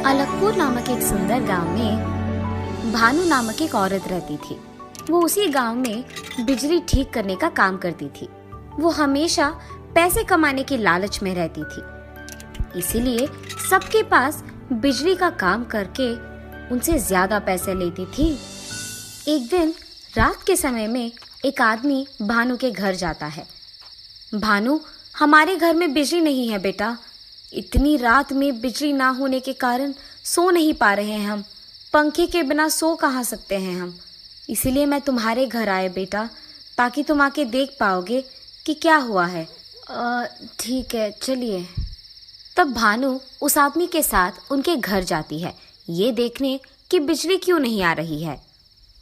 अलकपुर नामक एक सुंदर गांव में भानु नामक एक औरत रहती थी। वो उसी गांव में बिजली ठीक करने का काम करती थी। वो हमेशा पैसे कमाने की लालच में रहती थी, इसीलिए सबके पास बिजली का काम करके उनसे ज्यादा पैसे लेती थी। एक दिन रात के समय में एक आदमी भानु के घर जाता है। भानु, हमारे घर में बिजली नहीं है बेटा। इतनी रात में बिजली ना होने के कारण सो नहीं पा रहे हैं हम। पंखे के बिना सो कहाँ सकते हैं हम। इसीलिए मैं तुम्हारे घर आए बेटा, ताकि तुम आके देख पाओगे कि क्या हुआ है। ठीक है, चलिए। तब भानु उस आदमी के साथ उनके घर जाती है, ये देखने कि बिजली क्यों नहीं आ रही है।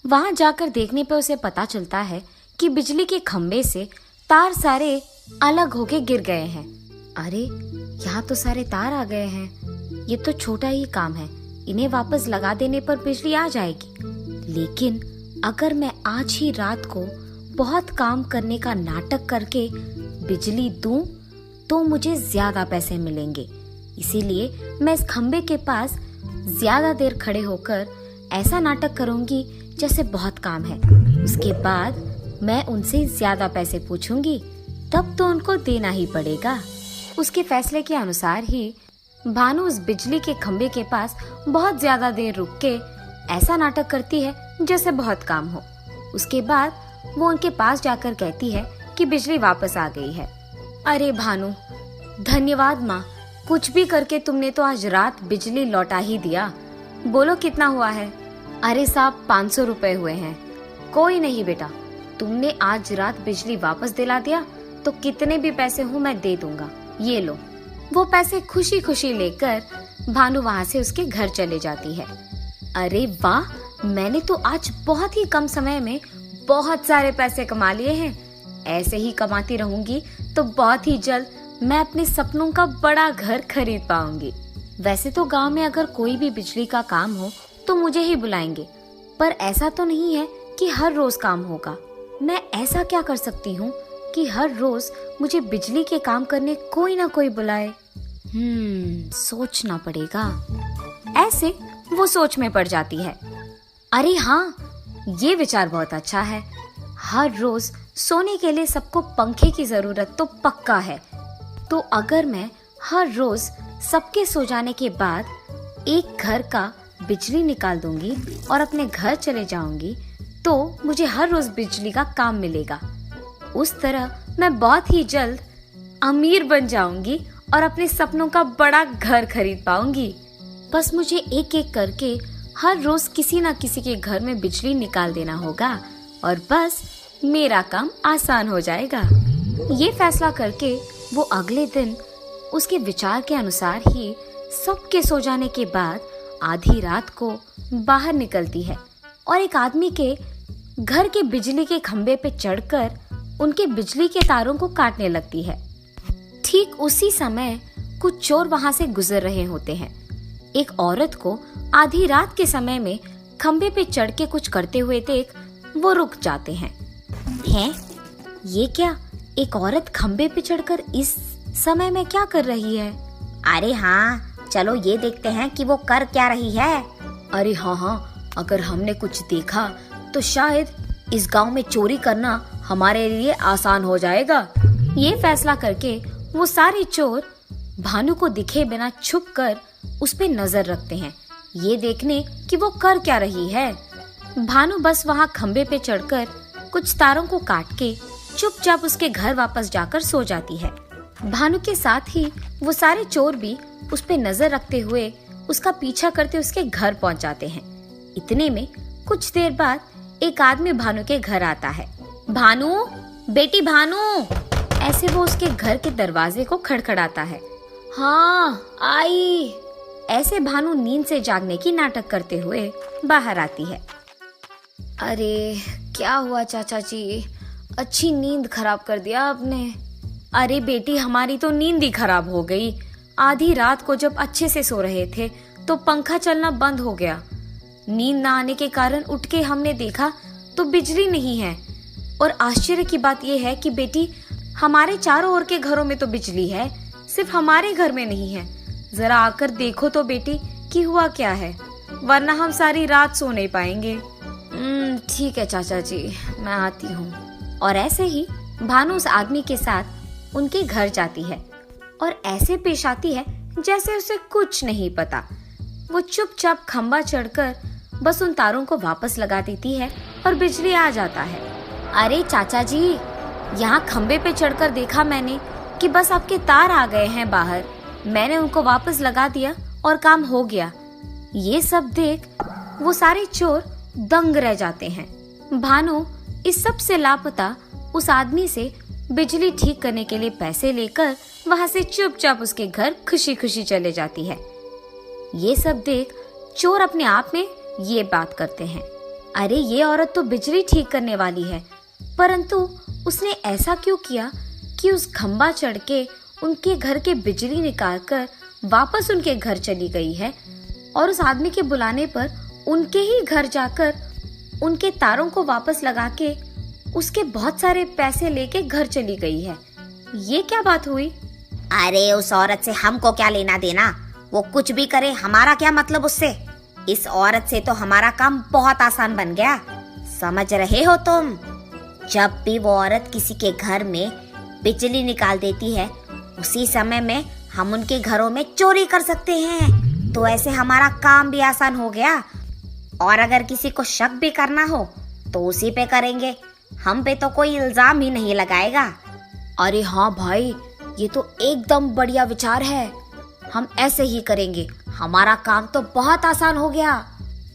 वहां जाकर देखने पर उसे पता चलता है कि बिजली के खंभे से तार सारे अलग होके गिर गए हैं। अरे, यहाँ तो सारे तार आ गए हैं। ये तो छोटा ही काम है, इन्हें वापस लगा देने पर बिजली आ जाएगी। लेकिन अगर मैं आज ही रात को बहुत काम करने का नाटक करके बिजली दूं, तो मुझे ज्यादा पैसे मिलेंगे। इसीलिए मैं इस खंबे के पास ज्यादा देर खड़े होकर ऐसा नाटक करूंगी जैसे बहुत काम है। उसके बाद मैं उनसे ज्यादा पैसे पूछूंगी, तब तो उनको देना ही पड़ेगा। उसके फैसले के अनुसार ही भानु उस बिजली के खंबे के पास बहुत ज्यादा देर रुक के ऐसा नाटक करती है जैसे बहुत काम हो। उसके बाद वो उनके पास जाकर कहती है कि बिजली वापस आ गई है। अरे भानु, धन्यवाद माँ, कुछ भी करके तुमने तो आज रात बिजली लौटा ही दिया। बोलो कितना हुआ है? अरे साहब, 500 रुपए हुए हैं। कोई नहीं बेटा, तुमने आज रात बिजली वापस दिला दिया तो कितने भी पैसे हो मैं दे दूंगा। ये लो। वो पैसे खुशी खुशी लेकर भानु वहाँ से उसके घर चले जाती है। अरे वाह, मैंने तो आज बहुत ही कम समय में बहुत सारे पैसे कमा लिए हैं। ऐसे ही कमाती रहूंगी तो बहुत ही जल्द मैं अपने सपनों का बड़ा घर खरीद पाऊंगी। वैसे तो गांव में अगर कोई भी बिजली का काम हो तो मुझे ही बुलाएंगे, पर ऐसा तो नहीं है कि हर रोज काम होगा। मैं ऐसा क्या कर सकती हूँ कि हर रोज मुझे बिजली के काम करने कोई ना कोई बुलाए। सोचना पड़ेगा। ऐसे वो सोच में पड़ जाती है। अरे हाँ, ये विचार बहुत अच्छा है। हर रोज सोने के लिए सबको पंखे की जरूरत तो पक्का है। तो अगर मैं हर रोज सबके सो जाने के बाद एक घर का बिजली निकाल दूंगी और अपने घर चले जाऊंगी, तो मुझे हर रोज बिजली का काम मिलेगा। उस तरह मैं बहुत ही जल्द अमीर बन जाऊंगी और अपने सपनों का बड़ा घर खरीद पाऊंगी। बस मुझे एक एक करके हर रोज किसी ना किसी के घर में बिजली निकाल देना होगा और बस मेरा काम आसान हो जाएगा। ये फैसला करके वो अगले दिन उसके विचार के अनुसार ही सबके सो जाने के बाद आधी रात को बाहर निकलती है और एक आदमी के घर के बिजली के खंबे पे चढ़कर उनके बिजली के तारों को काटने लगती है। ठीक उसी समय कुछ चोर वहां से गुजर रहे होते हैं। एक औरत को आधी रात के समय में खंबे पे चढ़ के कुछ करते हुए देख वो रुक जाते हैं। हैं? ये क्या? एक औरत खंबे पे चढ़कर इस समय में क्या कर रही है? अरे हाँ, चलो ये देखते हैं कि वो कर क्या रही है। अरे हाँ, अगर हमने कुछ देखा तो शायद इस गांव में चोरी करना हमारे लिए आसान हो जाएगा। ये फैसला करके वो सारे चोर भानु को दिखे बिना छुपकर उस पे नजर रखते हैं, ये देखने कि वो कर क्या रही है। भानु बस वहाँ खंबे पे चढ़कर कुछ तारों को काट के चुपचाप उसके घर वापस जाकर सो जाती है। भानु के साथ ही वो सारे चोर भी उस पे नजर रखते हुए उसका पीछा करते उसके घर पहुँच जाते हैं। इतने में कुछ देर बाद एक आदमी भानु के घर आता है। भानु, बेटी भानु, ऐसे वो उसके घर के दरवाजे को खड़खड़ाता है। हाँ, आई। ऐसे भानु नींद से जागने की नाटक करते हुए बाहर आती है। अरे क्या हुआ चाचा जी, अच्छी नींद खराब कर दिया आपने। अरे बेटी, हमारी तो नींद ही खराब हो गई। आधी रात को जब अच्छे से सो रहे थे तो पंखा चलना बंद हो गया। नींद ना आने के कारण उठ के हमने देखा तो बिजली नहीं है। और आश्चर्य की बात यह है कि बेटी, हमारे चारों ओर के घरों में तो बिजली है, सिर्फ हमारे घर में नहीं है। जरा आकर देखो तो बेटी, कि हुआ क्या है, वरना हम सारी रात सो नहीं पाएंगे। ठीक है चाचा जी, मैं आती हूँ। और ऐसे ही भानु उस आदमी के साथ उनके घर जाती है और ऐसे पेश आती है जैसे उसे कुछ नहीं पता। वो चुपचाप खंबा चढ़कर बस उन तारों को वापस लगा देती है और बिजली आ जाता है। अरे चाचा जी, यहाँ खंबे पे चढ़कर देखा मैंने कि बस आपके तार आ गए हैं बाहर। मैंने उनको वापस लगा दिया और काम हो गया। ये सब देख वो सारे चोर दंग रह जाते हैं। भानु इस सब से लापता उस आदमी से बिजली ठीक करने के लिए पैसे लेकर वहां से चुपचाप उसके घर खुशी खुशी चले जाती है। ये सब देख चोर अपने आप में ये बात करते हैं, अरे ये औरत तो बिजली ठीक करने वाली है, परंतु उसने ऐसा क्यों किया कि उस खंबा चढ़ के उनके घर के बिजली निकाल कर वापस उनके घर चली गई है और उस आदमी के बुलाने पर उनके ही घर जाकर उनके तारों को वापस लगा के उसके बहुत सारे पैसे लेके घर चली गई है। ये क्या बात हुई? अरे उस औरत से हमको क्या लेना देना, वो कुछ भी करे, हमारा क्या मतलब उससे। इस औरत से तो हमारा काम बहुत आसान बन गया, समझ रहे हो तुम। जब भी वो औरत किसी के घर में बिजली निकाल देती है, उसी समय में हम उनके घरों में चोरी कर सकते हैं, तो ऐसे हमारा काम भी आसान हो गया। और अगर किसी को शक भी करना हो तो उसी पे करेंगे, हम पे तो कोई इल्जाम ही नहीं लगाएगा। अरे हाँ भाई, ये तो एकदम बढ़िया विचार है, हम ऐसे ही करेंगे, हमारा काम तो बहुत आसान हो गया।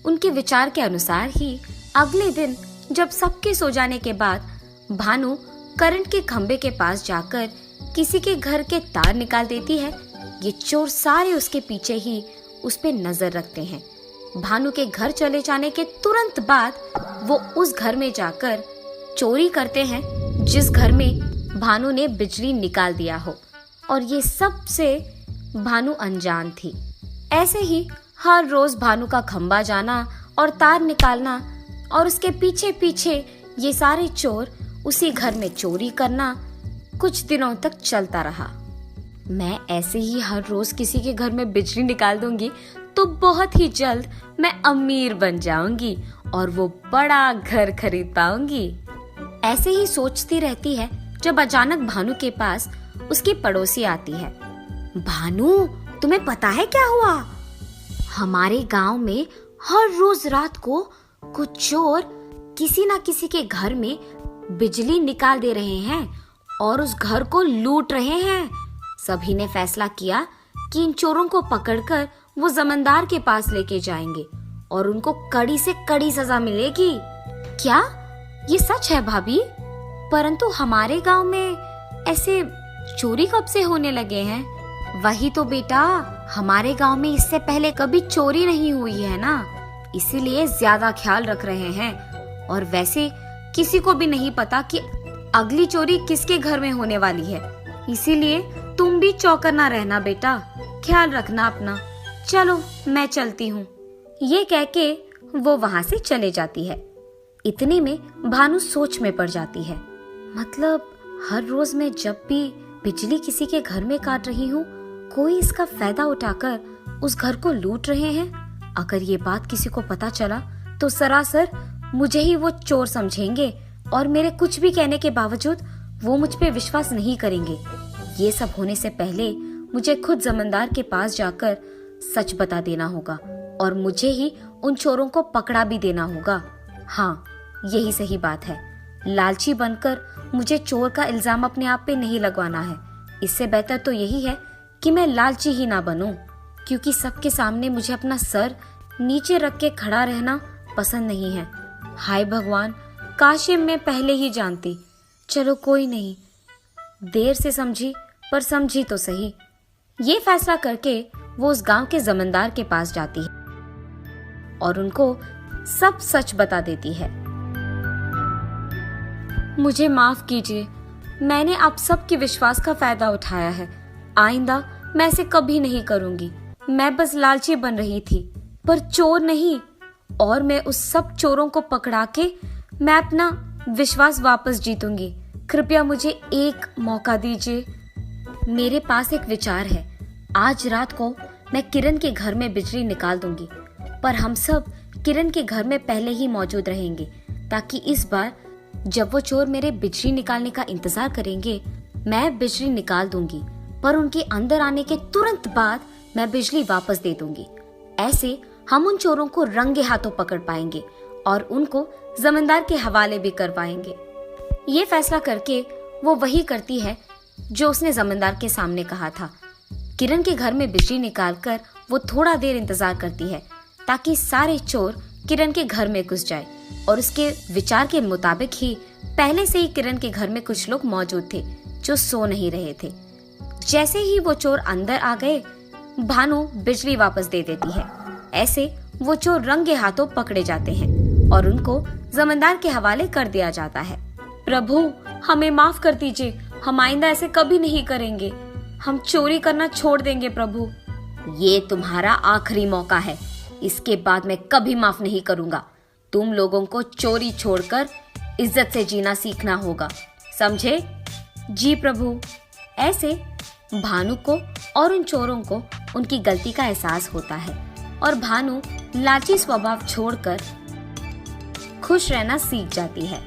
उनके विचार के अनुसार ही अगले दिन जब सबके सो जाने के बाद भानु करंट के खंबे के पास जाकर किसी के घर के तार निकाल देती है, ये चोर सारे उसके पीछे ही उस पे नजर रखते हैं। भानु के घर चले जाने के तुरंत बाद वो उस घर में जाकर चोरी करते हैं जिस घर में भानु ने बिजली निकाल दिया हो, और ये सब से भानु अनजान थी। ऐसे ही हर रोज भानु का खंबा जाना और तार निकालना और उसके पीछे पीछे ये सारे चोर उसी घर में चोरी करना कुछ दिनों तक चलता रहा। मैं ऐसे ही हर रोज किसी के घर में बिजली निकाल दूंगी तो बहुत ही जल्द मैं अमीर बन जाऊंगी और वो बड़ा घर खरीद पाऊंगी। ऐसे ही सोचती रहती है जब अचानक भानु के पास उसकी पड़ोसी आती है। भानु, तुम्हें पता है क्या हुआ? हमारे गांव में हर रोज रात को कुछ चोर किसी ना किसी के घर में बिजली निकाल दे रहे हैं और उस घर को लूट रहे हैं। सभी ने फैसला किया कि इन चोरों को पकड़कर वो जमींदार के पास लेके जाएंगे और उनको कड़ी से कड़ी सजा मिलेगी। क्या ये सच है भाभी? परंतु हमारे गांव में ऐसे चोरी कब से होने लगे हैं? वही तो बेटा, हमारे गांव में इससे पहले कभी चोरी नहीं हुई है ना, इसीलिए ज्यादा ख्याल रख रहे हैं। और वैसे किसी को भी नहीं पता कि अगली चोरी किसके घर में होने वाली है, इसीलिए तुम भी चौकन्ना रहना बेटा, ख्याल रखना अपना। चलो मैं चलती हूँ। ये कह के वो वहाँ से चले जाती है। इतने में भानु सोच में पड़ जाती है, मतलब हर रोज मैं जब भी बिजली किसी के घर में काट रही हूँ, कोई इसका फायदा उठाकर उस घर को लूट रहे हैं। अगर ये बात किसी को पता चला तो सरासर मुझे ही वो चोर समझेंगे और मेरे कुछ भी कहने के बावजूद वो मुझ पे विश्वास नहीं करेंगे। ये सब होने से पहले मुझे खुद जमींदार के पास जाकर सच बता देना होगा और मुझे ही उन चोरों को पकड़ा भी देना होगा। हाँ, यही सही बात है। लालची बनकर मुझे चोर का इल्जाम अपने आप पे नहीं लगवाना है। इससे बेहतर तो यही है कि मैं लालची ही ना बनूं, क्योंकि सबके सामने मुझे अपना सर नीचे रख के खड़ा रहना पसंद नहीं है। हाय भगवान, काश ये मैं पहले ही जानती। चलो कोई नहीं, देर से समझी पर समझी तो सही। ये फैसला करके वो उस गांव के जमींदार के पास जाती है और उनको सब सच बता देती है। मुझे माफ कीजिए, मैंने आप सबके विश्वास का फायदा उठाया है। आइंदा मैं ऐसे कभी नहीं करूंगी। मैं बस लालची बन रही थी, पर चोर नहीं। और मैं उस सब चोरों को पकड़ा के मैं अपना विश्वास वापस जीतूंगी। कृपया मुझे एक मौका दीजिए। मेरे पास एक विचार है। आज रात को मैं किरण के घर में बिजली निकाल दूंगी, पर हम सब किरण के घर में पहले ही मौजूद रहेंगे, ताकि इस बार जब वो चोर मेरे बिजली निकालने का इंतजार करेंगे, मैं बिजली निकाल दूंगी, पर उनके अंदर आने के तुरंत बाद मैं बिजली वापस दे दूंगी। ऐसे हम उन चोरों को रंगे हाथों पकड़ पाएंगे और उनको जमींदार के हवाले भी कर पाएंगे। ये फैसला करके वो वही करती है जो उसने जमींदार के सामने कहा था। किरण के घर में बिजली निकालकर वो थोड़ा देर इंतजार करती है ताकि सारे चोर किरण के घर में घुस जाए, और उसके विचार के मुताबिक ही पहले से ही किरण के घर में कुछ लोग मौजूद थे जो सो नहीं रहे थे। जैसे ही वो चोर अंदर आ गए, भानु बिजली वापस दे देती है। ऐसे वो चोर रंगे हाथों पकड़े जाते हैं और उनको जमींदार के हवाले कर दिया जाता है। प्रभु, हमें माफ कर दीजिए, हम आइंदा ऐसे कभी नहीं करेंगे, हम चोरी करना छोड़ देंगे प्रभु। ये तुम्हारा आखिरी मौका है, इसके बाद मैं कभी माफ नहीं करूंगा। तुम लोगों को चोरी छोड़कर इज्जत से जीना सीखना होगा, समझे? जी प्रभु। ऐसे भानु को और उन चोरों को उनकी गलती का एहसास होता है और भानु लालची स्वभाव छोड़कर खुश रहना सीख जाती है।